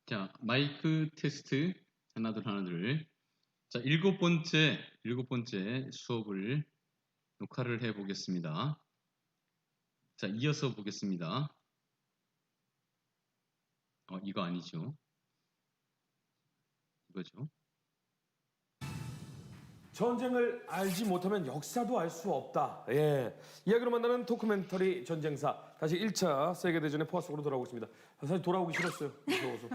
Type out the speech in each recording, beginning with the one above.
자, 마이크 테스트 하나둘. 자, 일곱 번째 수업을 녹화를 해 보겠습니다. 자, 이어서 보겠습니다. 이거 아니죠. 이거죠. 전쟁을 알지 못하면 역사도 알 수 없다. 예. 이야기로 만나는 토크멘터리 전쟁사. 다시 1차 세계대전의 포화 속으로 돌아오고 있습니다. 사실 돌아오기 싫었어요. 무서워서.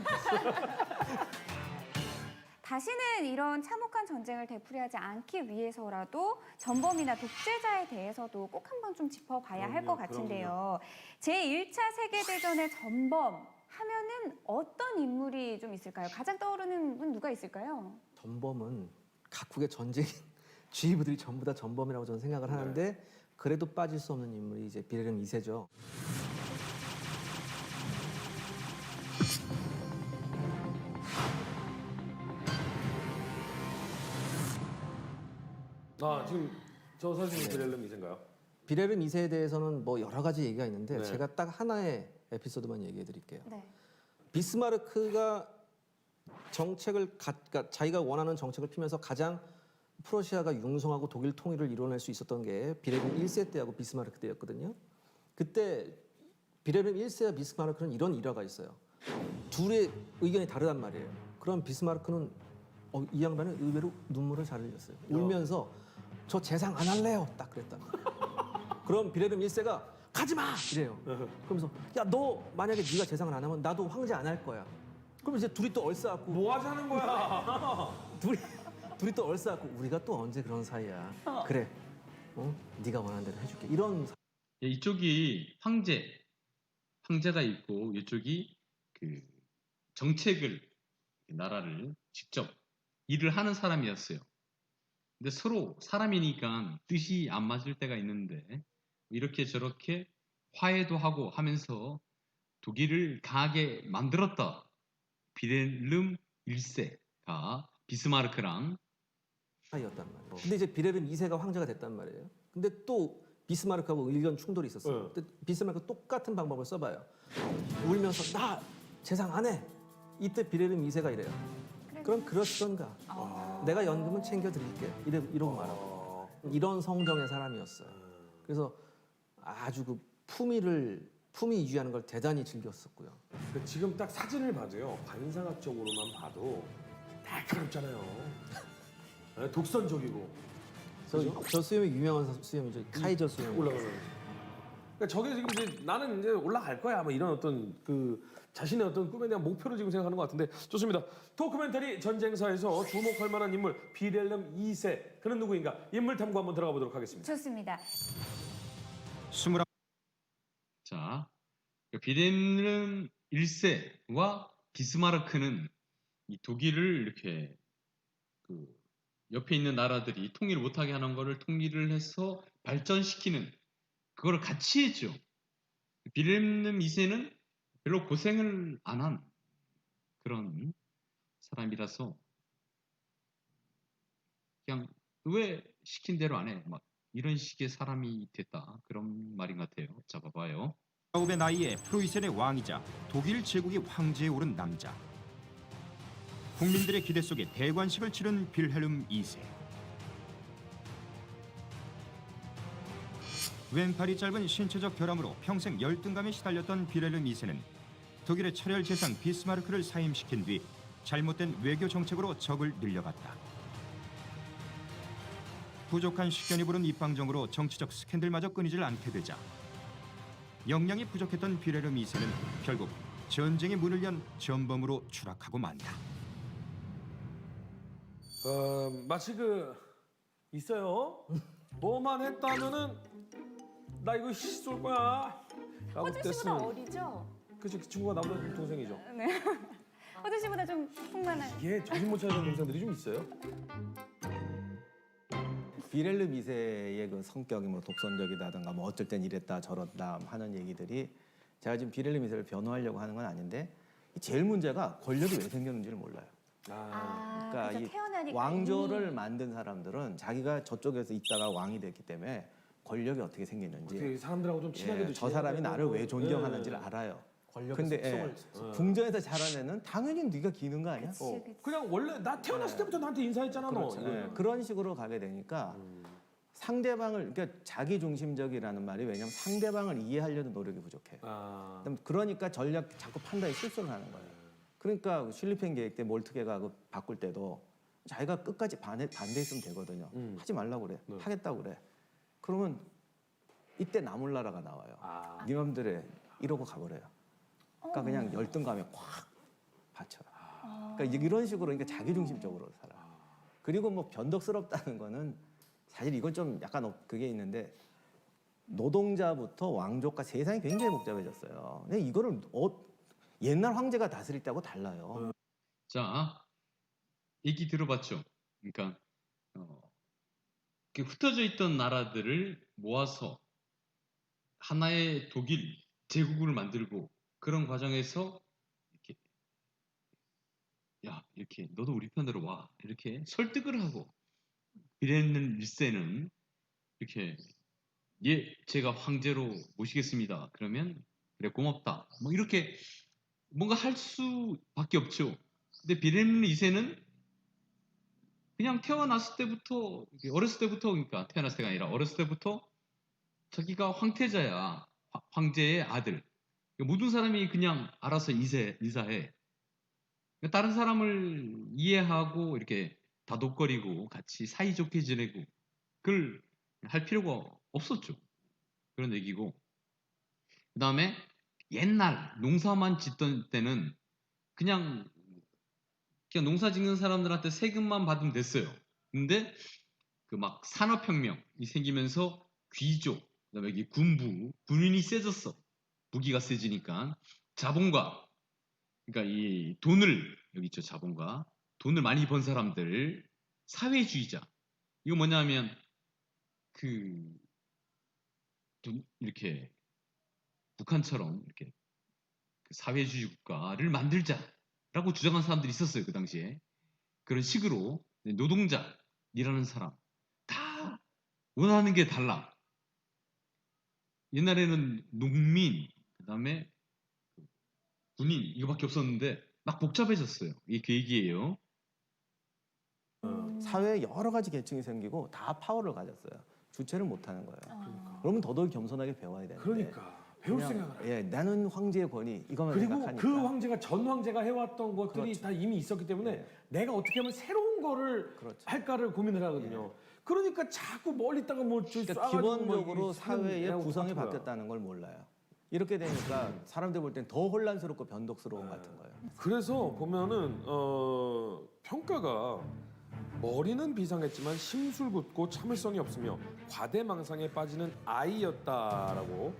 다시는 이런 참혹한 전쟁을 되풀이하지 않기 위해서라도 전범이나 독재자에 대해서도 꼭 한번 좀 짚어봐야 할 것 같은데요. 제1차 세계대전의 전범 하면은 어떤 인물이 좀 있을까요? 가장 떠오르는 분 누가 있을까요? 전범은 각국의 전쟁 주의부들이 전부 다 전범이라고 저는 생각을 하는데 그래도 빠질 수 없는 인물이 이제 빌헬름 2세죠. 지금 저 사진이 빌헬름 2세인가요? 빌헬름 2세에 대해서는 뭐 여러 가지 얘기가 있는데 네. 제가 딱 하나의 에피소드만 얘기해 드릴게요. 네. 비스마르크가 그러니까 자기가 원하는 정책을 피면서 가장 프러시아가 융성하고 독일 통일을 이뤄낼 수 있었던 게 빌헬름 1세 때하고 비스마르크 때였거든요. 그때 빌헬름 1세와 비스마르크는 이런 일화가 있어요. 둘의 의견이 다르단 말이에요. 그럼 비스마르크는 이 양반은 의외로 눈물을 잘 흘렸어요. 울면서 저 재상 안 할래요. 딱 그랬다. 그럼 빌헬름 1세가 가지 마! 이래요. 그러면서 야, 너 만약에 네가 재상을 안 하면 나도 황제 안 할 거야. 그럼 이제 둘이 또 얼싸갖고 뭐 하자는 거야? 둘이 또 얼싸갖고 우리가 또 언제 그런 사이야. 그래. 네가 원하는 대로 해줄게. 이런 예, 이쪽이 황제가 있고 이쪽이 그 정책을 나라를 직접 일을 하는 사람이었어요. 근데 서로 사람이니까 뜻이 안 맞을 때가 있는데 이렇게 저렇게 화해도 하고 하면서 독일을 강하게 만들었다. 빌헬름 1세가 비스마르크랑 사이였단 말이에요. 근데 이제 빌헬름 2세가 황제가 됐단 말이에요. 근데 또 비스마르크하고 의견 충돌이 있었어요. 근데 비스마르크 똑같은 방법을 써봐요. 울면서 나 재상 안 해. 이때 빌헬름 2세가 이래요. 그럼 그렇던가. 내가 연금은 챙겨드릴게. 이러고 말하고. 이런 성정의 사람이었어요. 그래서 아주 그 품위 유지하는 걸 대단히 즐겼었고요. 지금 딱 사진을 봐도요. 관상학적으로만 봐도 날카롭잖아요. 독선적이고. 저 수염이 유명한 수염이죠. 카이저 수염. 올라가는. 그러니까 저게 지금 이제 나는 이제 올라갈 거야. 뭐 이런 어떤 그 자신의 어떤 꿈에 대한 목표를 지금 생각하는 것 같은데 좋습니다. 토크멘터리 전쟁사에서 주목할 만한 인물 빌헬름 2세. 그는 누구인가? 인물 탐구 한번 들어가 보도록 하겠습니다. 좋습니다. 자, 빌헬름 1세와 비스마르크는 이 독일을 이렇게 그 옆에 있는 나라들이 통일을 못하게 하는 거를 통일을 해서 발전시키는 그걸 같이 했죠. 빌헬름 2세는 별로 고생을 안 한 그런 사람이라서 그냥 왜 시킨 대로 안 해? 막 이런 식의 사람이 됐다. 그런 말인 것 같아요. 자, 봐봐요. 19의 나이에 프로이센의 왕이자 독일 제국의 황제에 오른 남자. 국민들의 기대 속에 대관식을 치른 빌헬름 2세. 왼팔이 짧은 신체적 결함으로 평생 열등감에 시달렸던 빌헬름 2세는 독일의 철혈 재상 비스마르크를 사임시킨 뒤 잘못된 외교 정책으로 적을 늘려갔다. 부족한 식견이 부른 입방정으로 정치적 스캔들마저 끊이질 않게 되자 역량이 부족했던 빌헬름 2세는 결국 전쟁의 문을 연 전범으로 추락하고 만다. 마치 있어요. 뭐만 했다면은 나 이거 쏠 거야. 허준 씨보다 어리죠? 그치, 그 친구가 나보다 동생이죠. 네. 허준 씨보다 좀 풍만한. 이게 정신 못 차리는 동생들이 좀 있어요. 빌헬름 2세의 그 성격이 뭐 독선적이다든가 뭐 어쩔 땐 이랬다 저랬다 하는 얘기들이 제가 지금 빌헬름 2세를 변호하려고 하는 건 아닌데 제일 문제가 권력이 왜 생겼는지를 몰라요. 그러니까 그래서 이 태어나니까 왕조를 이미... 만든 사람들은 자기가 저쪽에서 있다가 왕이 됐기 때문에 권력이 어떻게 생겼는지 사람들하고 좀 친하게도 저 사람이 나를 왜 존경하는지를 네. 알아요. 권력의 근데 속성을 궁전에서 자란 애는 당연히 네가 기는 거 아니야? 그치, 그치. 그냥 원래 나 태어났을 때부터 나한테 인사했잖아 너. 그렇죠. 예, 그런 식으로 가게 되니까 상대방을 그러니까 자기 중심적이라는 말이 왜냐면 상대방을 이해하려는 노력이 부족해요. 아. 그러니까 전략 자꾸 판단에 실수를 하는 거예요. 그러니까 실리펜 계획 때 몰트게가 그 바꿀 때도 자기가 끝까지 반대했으면 되거든요. 하지 말라고 그래. 네. 하겠다고 그래. 그러면 이때 나몰라라가 나와요. 아. 네 맘대로 해. 이러고 가버려요. 그러니까 그냥 열등감에 확 받쳐요. 그러니까 이런 식으로 그러니까 자기중심적으로 살아. 그리고 뭐 변덕스럽다는 거는 사실 이건 좀 약간 그게 있는데 노동자부터 왕족과 세상이 굉장히 복잡해졌어요. 근데 이거를 옛날 황제가 다스릴 때하고 달라요. 자, 얘기 들어봤죠? 그러니까 이렇게 흩어져 있던 나라들을 모아서 하나의 독일 제국을 만들고 그런 과정에서 이렇게 야 이렇게 너도 우리 편으로 와 이렇게 설득을 하고 빌헬름 1세는 이렇게 예 제가 황제로 모시겠습니다. 그러면 그래 고맙다. 뭐 이렇게 뭔가 할 수밖에 없죠. 근데 빌헬름 2세는 그냥 태어났을 때부터 어렸을 때부터 그러니까 태어났을 때가 아니라 어렸을 때부터 자기가 황태자야 황제의 아들 모든 사람이 그냥 알아서 이사해 다른 사람을 이해하고 이렇게 다독거리고 같이 사이좋게 지내고 그걸 할 필요가 없었죠. 그런 얘기고 그 다음에 옛날 농사만 짓던 때는 그냥 농사 짓는 사람들한테 세금만 받으면 됐어요. 근데 그 막 산업혁명이 생기면서 귀족, 그다음에 여기 군인이 세졌어. 무기가 세지니까 자본가, 그러니까 이 돈을 여기 있죠 자본가, 돈을 많이 번 사람들, 사회주의자. 이거 뭐냐면 그 이렇게 북한처럼 이렇게 그 사회주의 국가를 만들자라고 주장한 사람들이 있었어요 그 당시에. 그런 식으로 노동자, 일하는 사람 다 원하는 게 달라. 옛날에는 농민, 그다음에 군인 이거밖에 없었는데 막 복잡해졌어요. 이게 그 얘기예요. 사회에 여러 가지 계층이 생기고 다 파워를 가졌어요. 주체를 못하는 거예요. 그러면 더더욱 겸손하게 배워야 되는데. 그러니까 배울 그냥, 생각을 해. 예, 나는 황제의 권위 이것만 그리고 생각하니까. 그 황제가 전 황제가 해왔던 것들이 그렇죠. 다 이미 있었기 때문에 네. 내가 어떻게 하면 새로운 거를 그렇죠. 할까를 고민을 하거든요. 그러니까 자꾸 멀리 있다가 뭐 그러니까 쏴가지고 기본적으로 뭐 사회의 하는 구성이 애하고 바뀌었다는 걸 몰라요. 이렇게 되니까 사람들 볼 땐 더 혼란스럽고 변덕스러운 것 같은 거예요. 그래서 보면은 평가가 머리는 비상했지만 심술궂고 참을성이 없으며 과대망상에 빠지는 아이였다라고.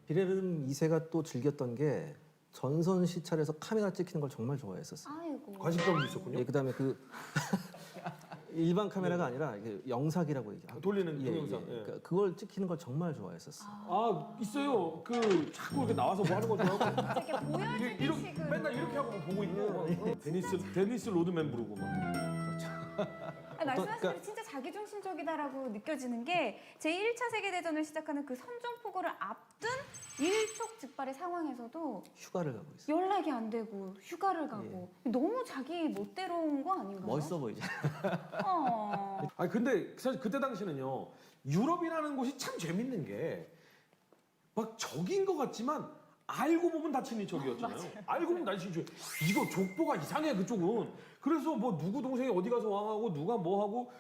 빌헬름 2세가 또 즐겼던 게 전선 시찰에서 카메라 찍히는 걸 정말 좋아했었어요. 아이고. 관심병도 있었군요. 예, 그다음에 그 일반 카메라가 아니라 이게 영상이라고 얘기하죠. 돌리는 동영상. 예. 그걸 찍히는 걸 정말 좋아했었어요. 아 있어요. 그 자꾸 이렇게 나와서 뭐 하는 거 좋아하고. 되게 보여주기 이렇게 식으로. 맨날 이렇게 하고 막 보고 있고 막 데니스 로드맨 부르고 막. 말씀하신 그러니까- 대로 진짜 자기중심적이다라고 느껴지는 게 제1차 세계대전을 시작하는 그 선전포고를 앞둔 일촉즉발의 상황에서도 휴가를 가고 있어요. 연락이 안 되고 휴가를 가고 너무 자기 멋대로인 거 아닌가요? 멋있어 보이죠. 아니 근데 사실 그때 당시는요 유럽이라는 곳이 참 재밌는 게 막 적인 것 같지만 알고 보면 다 친인 척이었잖아요. 알고 보면 다 친인 척. 이거 족보가 이상해 그쪽은. 그래서 뭐 누구 동생이 어디 가서 왕하고 누가 뭐 하고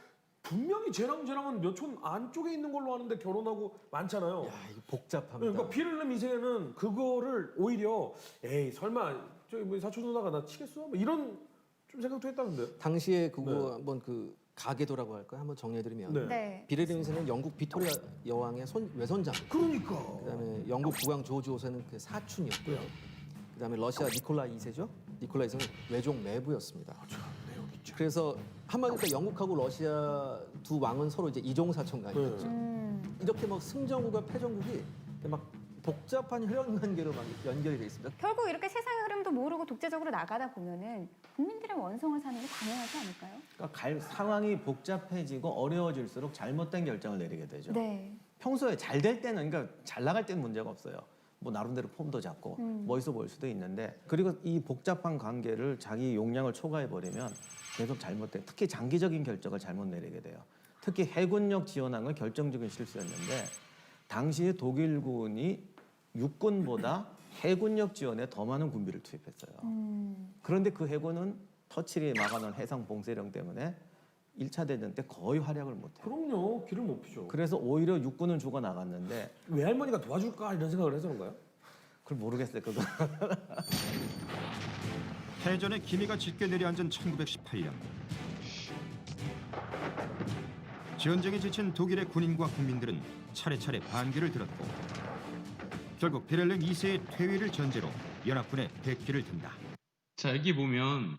분명히 쟤랑은 몇 촌 안쪽에 있는 걸로 아는데 결혼하고 많잖아요. 야, 이거 복잡합니다. 그러니까 빌헬름 2세는 그거를 오히려 에이 설마 저기 뭐 사촌 누나가 나 치겠어? 뭐 이런 좀 생각도 했다는데. 당시에 그거 네. 한번 그 가계도라고 할까요? 한번 정리해드리면 네. 네. 빌헬름 2세는 영국 비토리아 여왕의 외손자. 그러니까. 그다음에 영국 국왕 조지 5세는 그 사촌이었고요. 그다음에 러시아 니콜라이 2세죠. 니콜라이 2세는 외종 매부였습니다. 내용 있죠. 그래서 한마디로 영국하고 러시아 두 왕은 서로 이제 이종사촌간이었죠. 이렇게 막 승전국과 패전국이 막 복잡한 혈연 관계로 막 연결이 돼 있습니다. 결국 이렇게 세상의 흐름도 모르고 독재적으로 나가다 보면은 국민들의 원성을 사는 게 당연하지 않을까요? 그러니까 상황이 복잡해지고 어려워질수록 잘못된 결정을 내리게 되죠. 네. 평소에 잘 될 때는 그러니까 잘 나갈 때는 문제가 없어요. 뭐 나름대로 폼도 잡고 멋있어 보일 수도 있는데 그리고 이 복잡한 관계를 자기 용량을 초과해 버리면 계속 잘못돼 특히 장기적인 결정을 잘못 내리게 돼요. 특히 해군력 지원한 건 결정적인 실수였는데 당시에 독일군이 육군보다 해군력 지원에 더 많은 군비를 투입했어요. 그런데 그 해군은 터칠이 막아놓은 해상 봉쇄령 때문에 1차 대전 때 거의 활약을 못해요. 그럼요. 길을 못 피죠. 그래서 오히려 육군은 죽어 나갔는데 외할머니가 도와줄까 이런 생각을 해서 그런가요? 그걸 모르겠어요. 그거. 패전의 기미가 짙게 내려앉은 1918년. 전쟁에 지친 독일의 군인과 국민들은 차례차례 반기를 들었고 결국 비렐름 2세의 퇴위를 전제로 연합군의 백기를 든다. 자, 여기 보면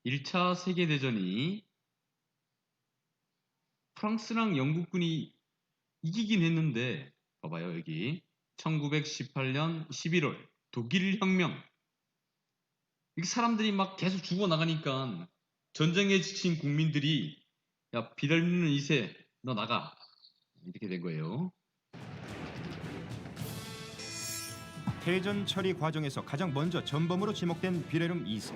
1차 세계대전이 프랑스랑 영국군이 이기긴 했는데 봐봐요, 여기 1918년 11월 독일 혁명. 이게 사람들이 막 계속 죽어나가니까 전쟁에 지친 국민들이 야, 비렐름 2세 너 나가 이렇게 된 거예요. 패전 처리 과정에서 가장 먼저 전범으로 지목된 비렐름 2세.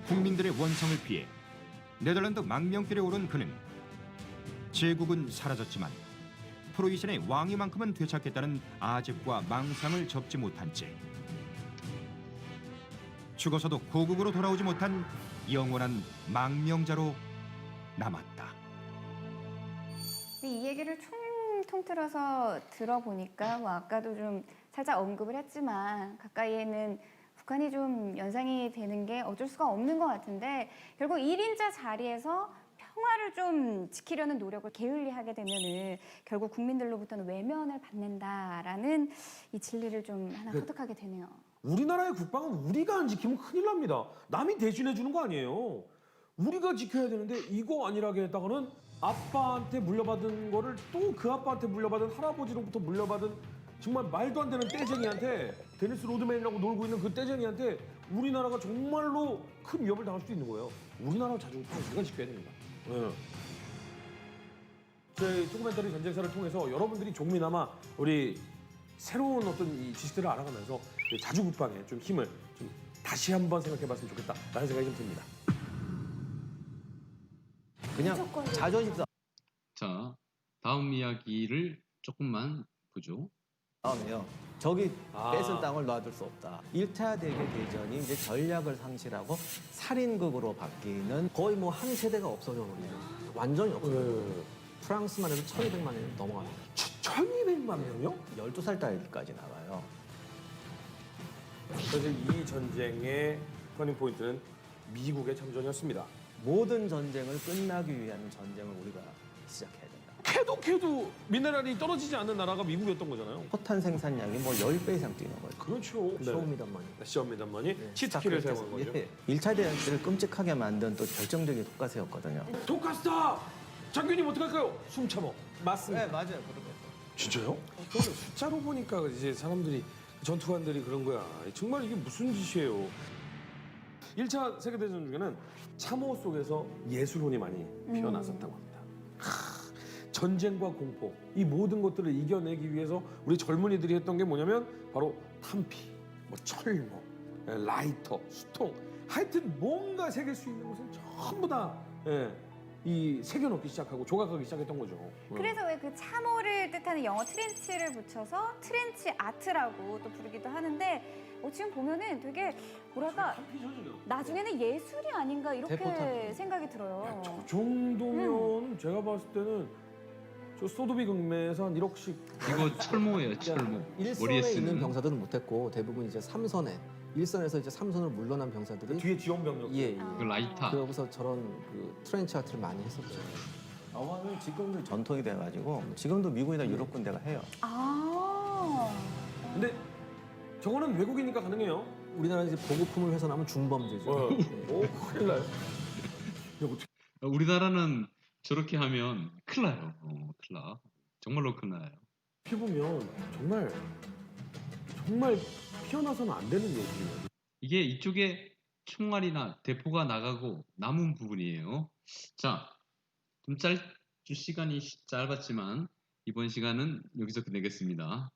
국민들의 원성을 피해 네덜란드 망명길에 오른 그는 제국은 사라졌지만 프로이센의 왕위만큼은 되찾겠다는 아집과 망상을 접지 못한 채 죽어서도 고국으로 돌아오지 못한 영원한 망명자로 남았다. 이 얘기를 통틀어서 들어보니까 뭐 아까도 좀 살짝 언급을 했지만 가까이에는 북한이 좀 연상이 되는 게 어쩔 수가 없는 것 같은데 결국 1인자 자리에서 평화를 좀 지키려는 노력을 게을리하게 되면은 결국 국민들로부터는 외면을 받는다라는 이 진리를 좀 하나 터득하게 되네요. 우리나라의 국방은 우리가 안 지키면 큰일 납니다. 남이 대신해 주는 거 아니에요. 우리가 지켜야 되는데 이거 아니라게 했다가는 아빠한테 물려받은 거를 또 그 아빠한테 물려받은 할아버지로부터 물려받은 정말 말도 안 되는 떼쟁이한테 데니스 로드맨이라고 놀고 있는 그 떼쟁이한테 우리나라가 정말로 큰 위협을 당할 수도 있는 거예요. 우리나라 자주국방은 우리가 지켜야 됩니다. 네. 저희 도큐멘터리 전쟁사를 통해서 여러분들이 조금이나마 우리 새로운 어떤 이 지식들을 알아가면서 자주국방에 좀 힘을 좀 다시 한번 생각해봤으면 좋겠다라는 생각이 좀 듭니다. 그냥 자존심 자, 다음 이야기를 조금만 보죠. 싸움이에요. 적이 아. 뺏은 땅을 놔둘 수 없다. 1차 대개 대전이 이제 전략을 상실하고 살인극으로 바뀌는 거의 뭐 한 세대가 없어져 버리죠. 완전히 없어요. 네. 프랑스만 해도 1,200만이 넘어가요. 1,200만 명이요? 12살 딸까지 나와요. 사실 이 전쟁의 터닝 포인트는 미국의 참전이었습니다. 모든 전쟁을 끝나기 위한 전쟁을 우리가 시작해야 된다. 캐도 미네랄이 떨어지지 않는 나라가 미국이었던 거잖아요. 포탄 생산량이 뭐 10배 이상 뛰는 거죠. 그렇죠. 쇼미단만이. 시험미단만이 치트키를 사용한 거죠. 예. 1차 대전 때를 끔찍하게 만든 또 결정적인 독가세였거든요. 독가스다! 장군님 어떡할까요? 숨 참어. 맞습니다. 맞아요. 그렇겠죠. 진짜요? 그거는 숫자로 보니까 이제 사람들이 전투관들이 그런 거야. 정말 이게 무슨 짓이에요? 1차 세계대전 중에는 참호 속에서 예술혼이 많이 피어났었다고 합니다. 전쟁과 공포, 이 모든 것들을 이겨내기 위해서 우리 젊은이들이 했던 게 뭐냐면 바로 탄피, 뭐 철모, 라이터, 수통, 하여튼 뭔가 새길 수 있는 것은 전부 다 이 새겨놓기 시작하고 조각하기 시작했던 거죠. 그래서 왜 그 참호를 뜻하는 영어 트렌치를 붙여서 트렌치 아트라고 또 부르기도 하는데 지금 보면은 되게 뭐랄까 나중에는 예술이 아닌가 이렇게 대포탄. 생각이 들어요. 저 정도면 제가 봤을 때는 저 소도비 경매에서 한 1억씩 이거 철모예요, 철모. 머리에 일선에 쓰는. 있는 병사들은 못했고 대부분 이제 3선에 1선에서 이제 3선을 물러난 병사들이 뒤에 지원 병력. 예. 그 라이터. 그러고서 저런 그 트렌치 아트를 많이 했었죠. 영화는 지금도 전통이 돼가지고 지금도 미국이나 유럽 군대가 해요. 아. 근데 저거는 외국이니까 가능해요. 우리나라는 이제 보급품을 훼손하면 중범죄죠. 예. 오, 큰일 나요. 우리나라는 저렇게 하면 큰일 나요. 큰일 나. 정말로 큰일 나요. 피부면 정말 피어나서는 안 되는 얘기예요. 이게 이쪽에 총알이나 대포가 나가고 남은 부분이에요. 자, 좀 주 시간이 짧았지만 이번 시간은 여기서 끝내겠습니다.